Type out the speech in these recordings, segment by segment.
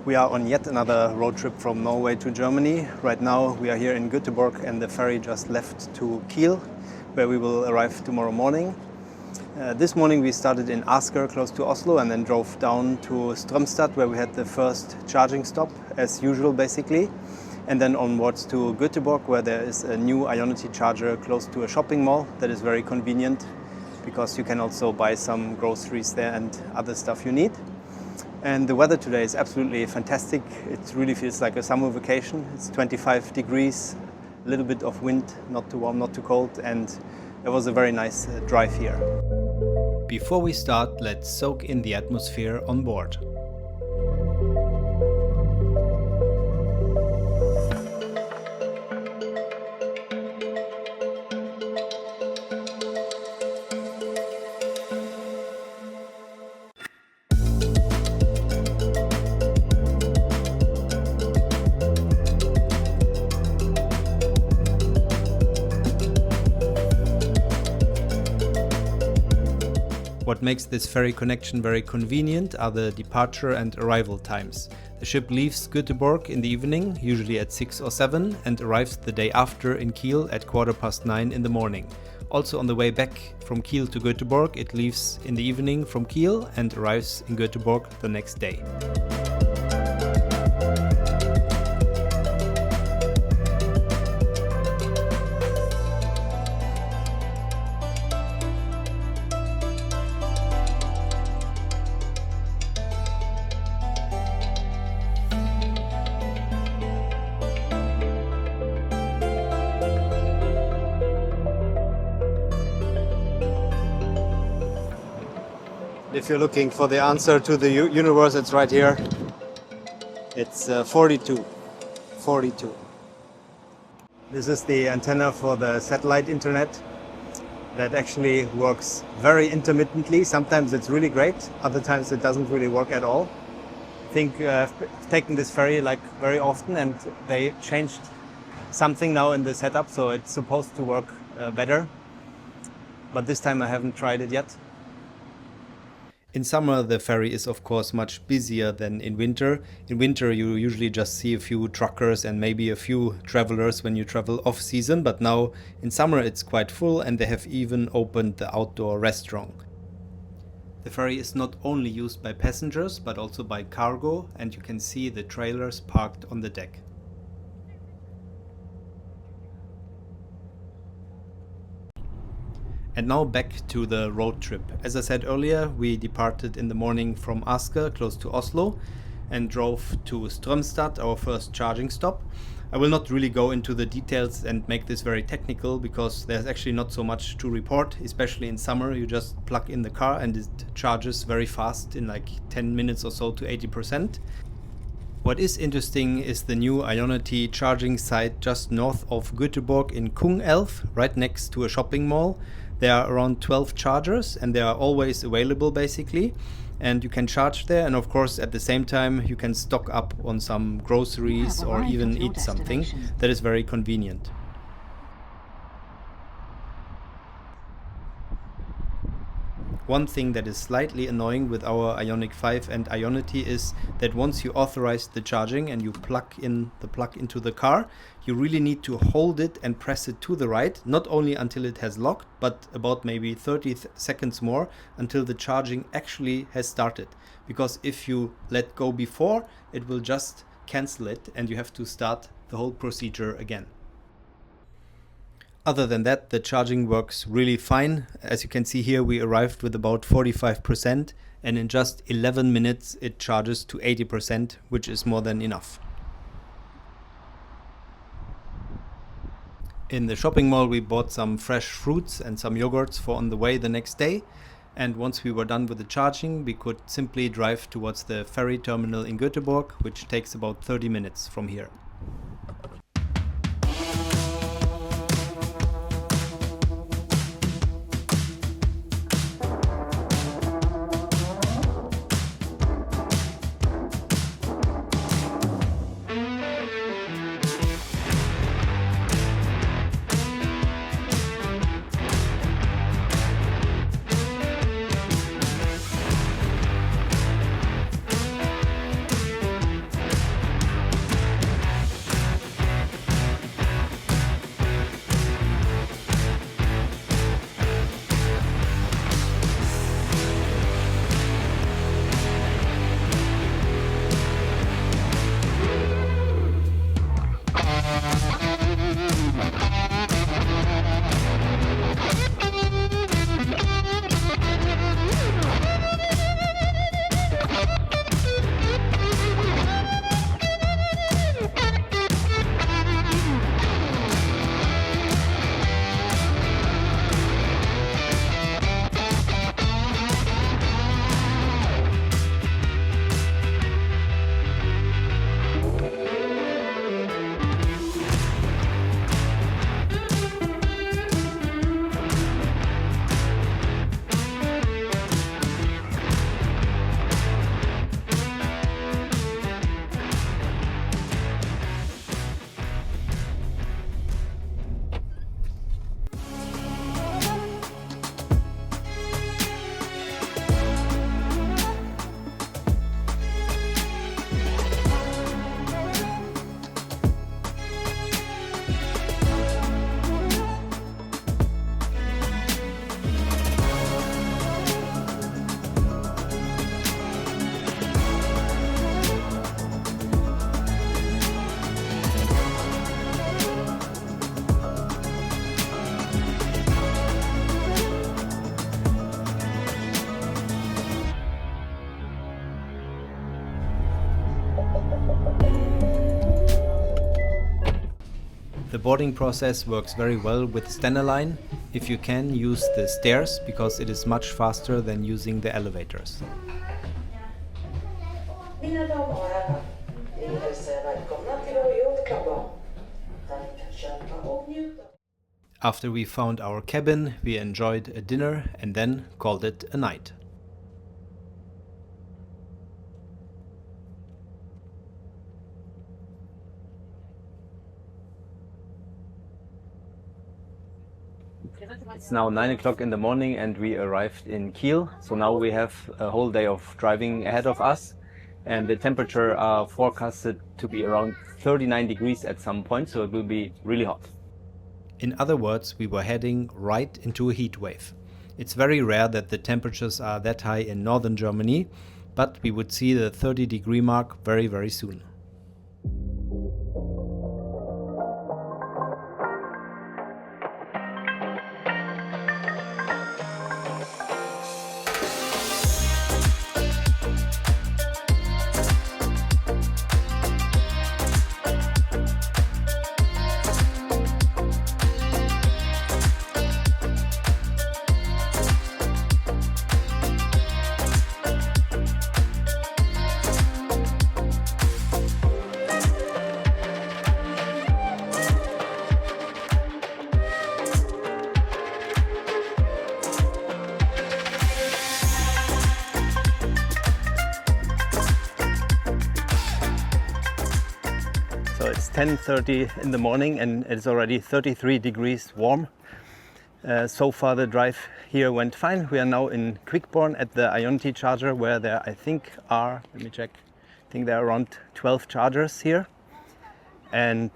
We are on yet another road trip from Norway to Germany. Right now we are here in Göteborg and the ferry just left to Kiel, where we will arrive tomorrow morning. This morning we started in Asker, close to Oslo, and then drove down to Strömstad, where we had the first charging stop, as usual basically. And then onwards to Göteborg, where there is a new Ioniq charger close to a shopping mall that is very convenient, because you can also buy some groceries there and other stuff you need. And the weather today is absolutely fantastic. It really feels like a summer vacation. It's 25 degrees, a little bit of wind, not too warm, not too cold, and it was a very nice drive here. Before we start, let's soak in the atmosphere on board. What makes this ferry connection very convenient are the departure and arrival times. The ship leaves Göteborg in the evening, usually at 6 or 7, and arrives the day after in Kiel at 9:15 in the morning. Also on the way back from Kiel to Göteborg, it leaves in the evening from Kiel and arrives in Göteborg the next day. If you're looking for the answer to the universe, it's right here. It's 42. 42. This is the antenna for the satellite internet that actually works very intermittently. Sometimes it's really great, other times it doesn't really work at all. I think I've taken this ferry like very often, and they changed something now in the setup, so it's supposed to work better. But this time I haven't tried it yet. In summer, the ferry is of course much busier than in winter. In winter, you usually just see a few truckers and maybe a few travelers when you travel off-season, but now in summer it's quite full, and they have even opened the outdoor restaurant. The ferry is not only used by passengers but also by cargo, and you can see the trailers parked on the deck. And now back to the road trip. As I said earlier, we departed in the morning from Asker, close to Oslo, and drove to Strömstad, our first charging stop. I will not really go into the details and make this very technical, because there's actually not so much to report, especially in summer. You just plug in the car and it charges very fast in like 10 minutes or so to 80%. What is interesting is the new Ioniq charging site just north of Göteborg in Kungälv, right next to a shopping mall. There are around 12 chargers, and they are always available basically, and you can charge there, and of course at the same time you can stock up on some groceries or even eat something. That is very convenient. One thing that is slightly annoying with our Ioniq 5 and Ioniq is that once you authorize the charging and you plug in the plug into the car, you really need to hold it and press it to the right, not only until it has locked, but about maybe 30 seconds more until the charging actually has started. Because if you let go before, it will just cancel it and you have to start the whole procedure again. Other than that, the charging works really fine. As you can see here, we arrived with about 45%, and in just 11 minutes it charges to 80%, which is more than enough. In the shopping mall we bought some fresh fruits and some yogurts for on the way the next day, and once we were done with the charging we could simply drive towards the ferry terminal in Göteborg, which takes about 30 minutes from here. The boarding process works very well with Stena Line. If you can, use the stairs because it is much faster than using the elevators. Mina damer och herrar, vi hälsar välkomna till vår yachtklubbar. Där ni kan köpa och njuta. After we found our cabin, we enjoyed a dinner and then called it a night. It's now 9 o'clock in the morning and we arrived in Kiel. So now we have a whole day of driving ahead of us, and the temperature are forecasted to be around 39 degrees at some point, so it will be really hot. In other words, we were heading right into a heat wave. It's very rare that the temperatures are that high in northern Germany, but we would see the 30-degree mark very, very soon. So it's 10:30 in the morning and it's already 33 degrees warm. So far the drive here went fine. We are now in Quickborn at the Ioniq charger where there I think are, let me check, I think there are around 12 chargers here. And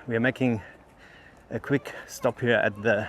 we are making a quick stop here at the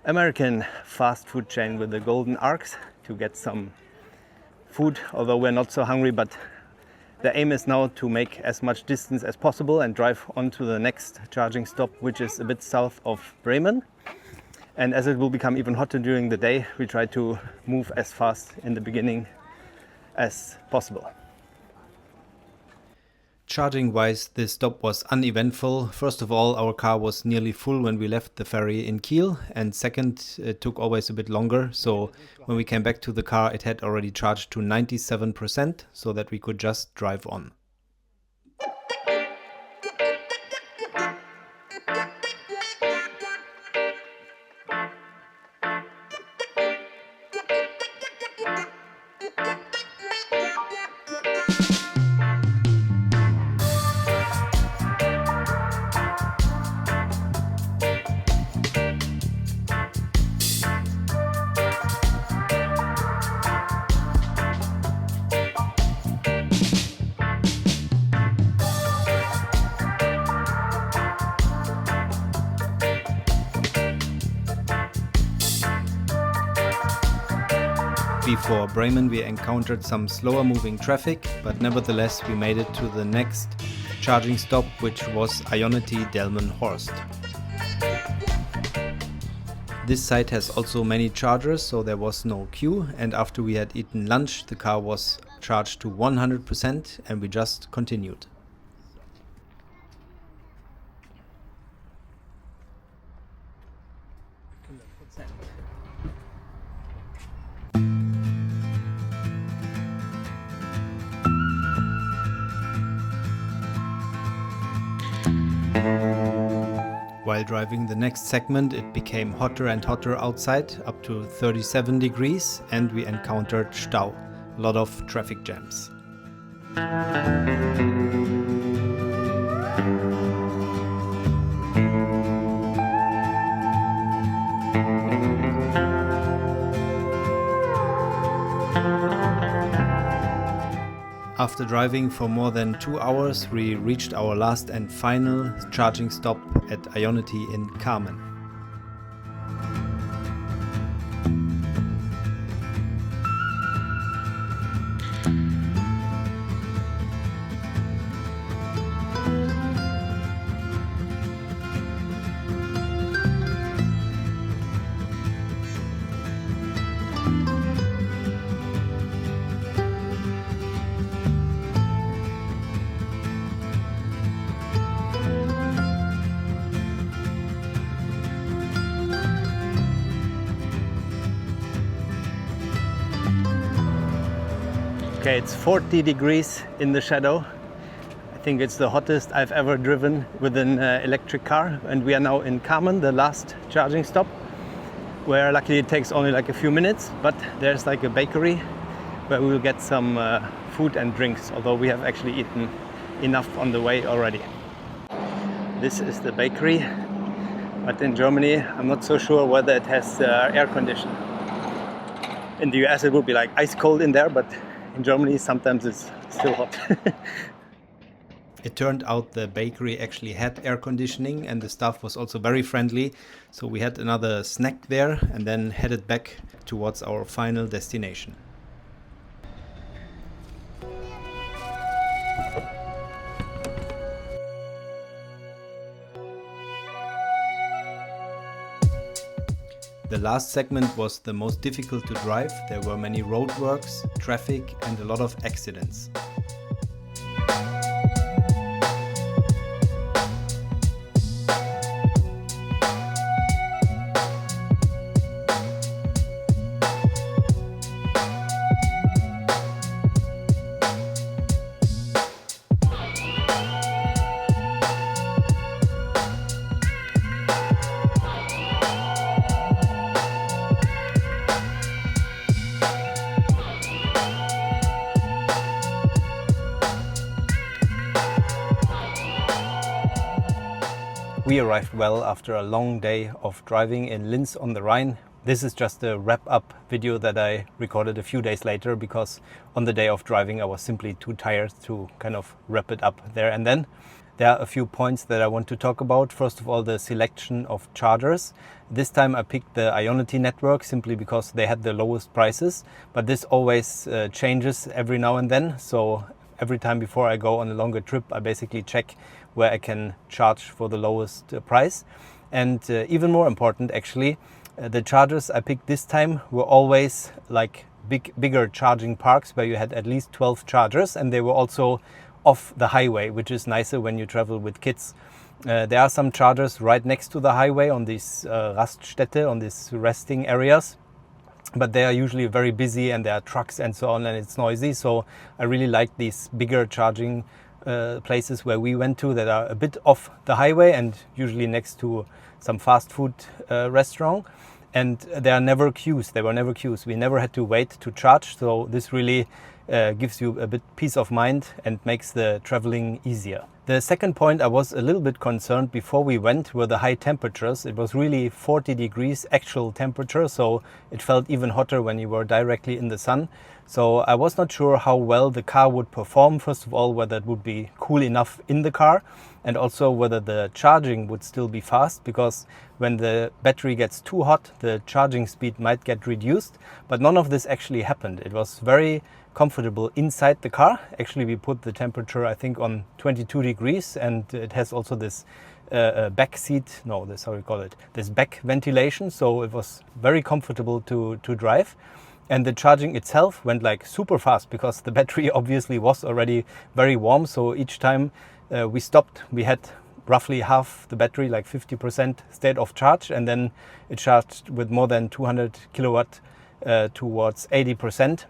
American fast food chain with the golden arcs to get some food, although we're not so hungry, but the aim is now to make as much distance as possible and drive on to the next charging stop, which is a bit south of Bremen. And as it will become even hotter during the day, we try to move as fast in the beginning as possible. Charging-wise, this stop was uneventful. First of all, our car was nearly full when we left the ferry in Kiel, and second, it took always a bit longer. So when we came back to the car, it had already charged to 97%, so that we could just drive on. Before Bremen we encountered some slower moving traffic, but nevertheless we made it to the next charging stop, which was Ioniq Delmenhorst. This site has also many chargers, so there was no queue, and after we had eaten lunch the car was charged to 100% and we just continued. While driving the next segment, it became hotter and hotter outside, up to 37 degrees, and we encountered Stau, a lot of traffic jams. After driving for more than 2 hours, we reached our last and final charging stop at Ioniq in Kamen. Okay, it's 40 degrees in the shadow. I think it's the hottest I've ever driven with an electric car, and we are now in Kamen, the last charging stop, where luckily it takes only like a few minutes, but there's like a bakery where we will get some food and drinks, although we have actually eaten enough on the way already. This is the bakery, but in Germany I'm not so sure whether it has air conditioning. In the US it would be like ice cold in there, but in Germany sometimes it's still hot. It turned out the bakery actually had air conditioning and the staff was also very friendly. So we had another snack there and then headed back towards our final destination. The last segment was the most difficult to drive. There were many roadworks, traffic and a lot of accidents. We arrived well after a long day of driving in Linz on the Rhine. This is just a wrap-up video that I recorded a few days later because on the day of driving I was simply too tired to kind of wrap it up there and then. There are a few points that I want to talk about. First of all, the selection of chargers. This time I picked the Ioniq network simply because they had the lowest prices, but this always changes every now and then. So every time before I go on a longer trip, I basically check where I can charge for the lowest price. And even more important, actually, the chargers I picked this time were always like bigger charging parks where you had at least 12 chargers, and they were also off the highway, which is nicer when you travel with kids. There are some chargers right next to the highway on these Raststätte, on these resting areas, but they are usually very busy and there are trucks and so on and it's noisy. So I really like these bigger charging places where we went to that are a bit off the highway and usually next to some fast food restaurant. And there are never queues. There were never queues. We never had to wait to charge. So this really gives you a bit peace of mind and makes the traveling easier. The second point I was a little bit concerned before we went were the high temperatures. It was really 40 degrees actual temperature, so it felt even hotter when you were directly in the sun. So I was not sure how well the car would perform. First of all, whether it would be cool enough in the car, and also whether the charging would still be fast, because when the battery gets too hot, the charging speed might get reduced. But none of this actually happened. It was very comfortable inside the car. Actually, we put the temperature, I think, on 22 degrees, and it has also this back seat, no, this, how we call it, this back ventilation. So it was very comfortable to drive. And the charging itself went like super fast because the battery obviously was already very warm. So each time we stopped, we had roughly half the battery, like 50% state of charge, and then it charged with more than 200 kilowatt towards 80%.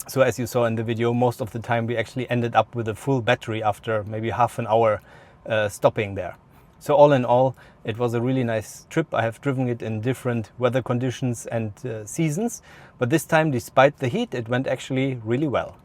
So as you saw in the video, most of the time we actually ended up with a full battery after maybe half an hour stopping there. So all in all, it was a really nice trip. I have driven it in different weather conditions and seasons, but this time, despite the heat, it went actually really well.